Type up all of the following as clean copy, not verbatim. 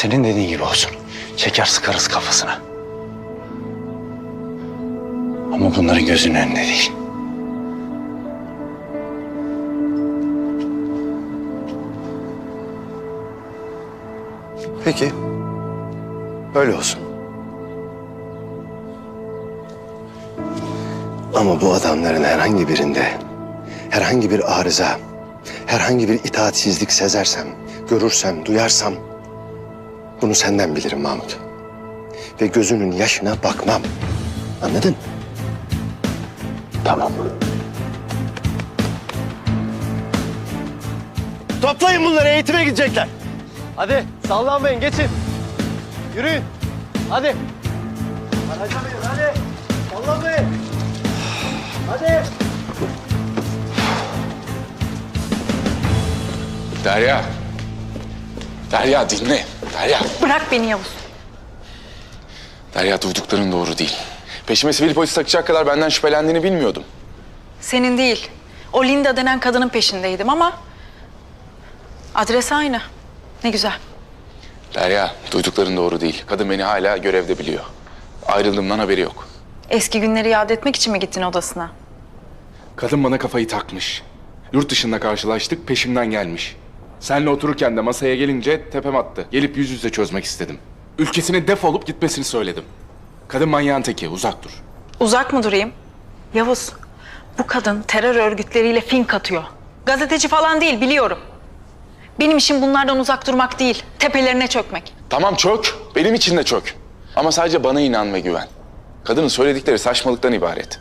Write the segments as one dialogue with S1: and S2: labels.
S1: Senin dediğin gibi olsun. Çeker sıkarız kafasına. Ama bunların gözünün önünde değil.
S2: Peki. Öyle olsun. Ama bu adamların herhangi birinde herhangi bir arıza, herhangi bir itaatsizlik sezersem, görürsem, duyarsam bunu senden bilirim Mahmut. Ve gözünün yaşına bakmam. Anladın?
S1: Tamam.
S2: Toplayın bunları, eğitime gidecekler. Hadi sallanmayın, geçin. Yürüyün. Hadi. Hadi. Sallanmayın. Hadi.
S3: Derya. Derya dinle. Derya.
S4: Bırak beni Yavuz.
S3: Derya duydukların doğru değil. Peşime sivil polis takacak kadar benden şüphelendiğini bilmiyordum.
S4: Senin değil. O Linda denen kadının peşindeydim ama... adres aynı. Ne güzel.
S3: Derya duydukların doğru değil. Kadın beni hala görevde biliyor. Ayrıldığımdan haberi yok.
S4: Eski günleri yad etmek için mi gittin odasına?
S3: Kadın bana kafayı takmış. Yurt dışında karşılaştık, peşimden gelmiş. Seninle otururken de masaya gelince tepem attı. Gelip yüz yüze çözmek istedim. Ülkesine defolup gitmesini söyledim. Kadın manyağın teki, uzak dur.
S4: Uzak mı durayım? Yavuz, bu kadın terör örgütleriyle fink atıyor. Gazeteci falan değil, biliyorum. Benim işim bunlardan uzak durmak değil, tepelerine çökmek.
S3: Tamam çök, benim için de çök. Ama sadece bana inan ve güven. Kadının söyledikleri saçmalıktan ibaret.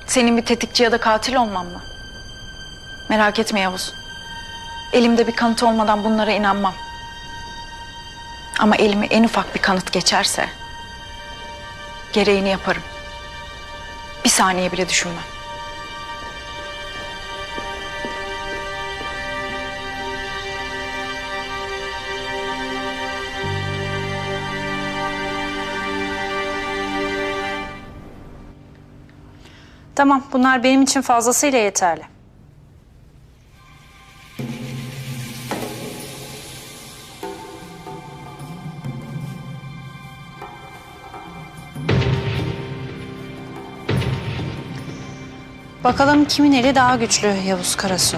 S4: Senin bir tetikçi ya da katil olmam mı? Merak etme Yavuz. Elimde bir kanıt olmadan bunlara inanmam. Ama elime en ufak bir kanıt geçerse... gereğini yaparım. Bir saniye bile düşünmem.
S5: Tamam, bunlar benim için fazlasıyla yeterli. Bakalım kimin eli daha güçlü Yavuz Karasu?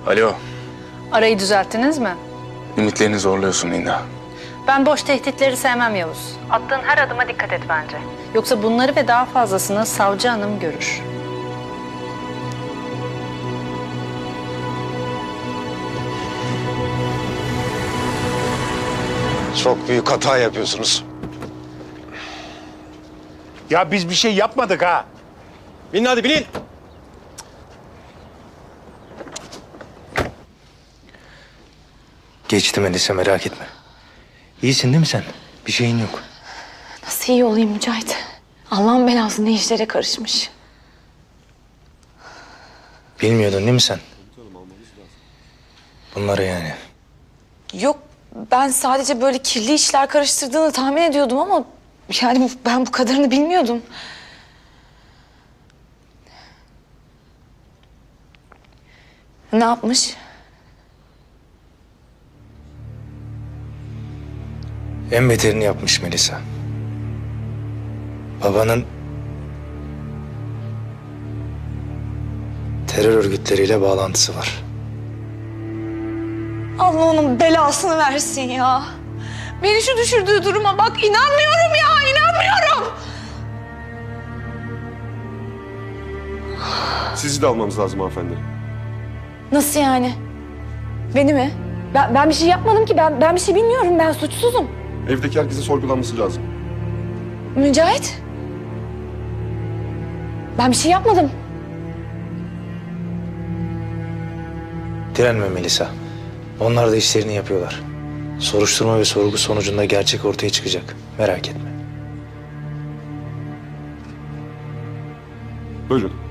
S3: Alo,
S5: Arayı düzelttiniz mi?
S3: ümitlerini zorluyorsun Linda.
S5: Ben boş tehditleri sevmem Yavuz. Attığın her adıma dikkat et bence. Yoksa bunları ve daha fazlasını savcı hanım görür.
S2: Çok büyük hata yapıyorsunuz.
S6: Ya biz bir şey yapmadık ha.
S2: Binin hadi, binin. Geçti Melisa, merak etme. İyisin değil mi sen? Bir şeyin yok.
S7: Nasıl iyi olayım Mücahit? Allah'ın belası ne işlere karışmış.
S2: Bilmiyordun değil mi sen? Bunları yani.
S7: Yok, ben sadece böyle kirli işler karıştırdığını tahmin ediyordum ama... yani ben bu kadarını bilmiyordum. Ne yapmış?
S2: En beterini yapmış Melisa. Babanın terör örgütleriyle bağlantısı var.
S7: Allah onun belasını versin ya. Beni şu düşürdüğü duruma bak, inanmıyorum ya, inanmıyorum.
S6: Sizi de almamız lazım hanımefendi.
S7: Nasıl yani? Beni mi? Ben bir şey yapmadım ki, ben bir şey bilmiyorum, ben suçsuzum.
S6: Evdeki herkesin sorgulanması lazım.
S7: Mücahit? Ben bir şey yapmadım.
S2: Direnme Melisa. Onlar da işlerini yapıyorlar. Soruşturma ve sorgu sonucunda gerçek ortaya çıkacak. Merak etme.
S6: Buyurun.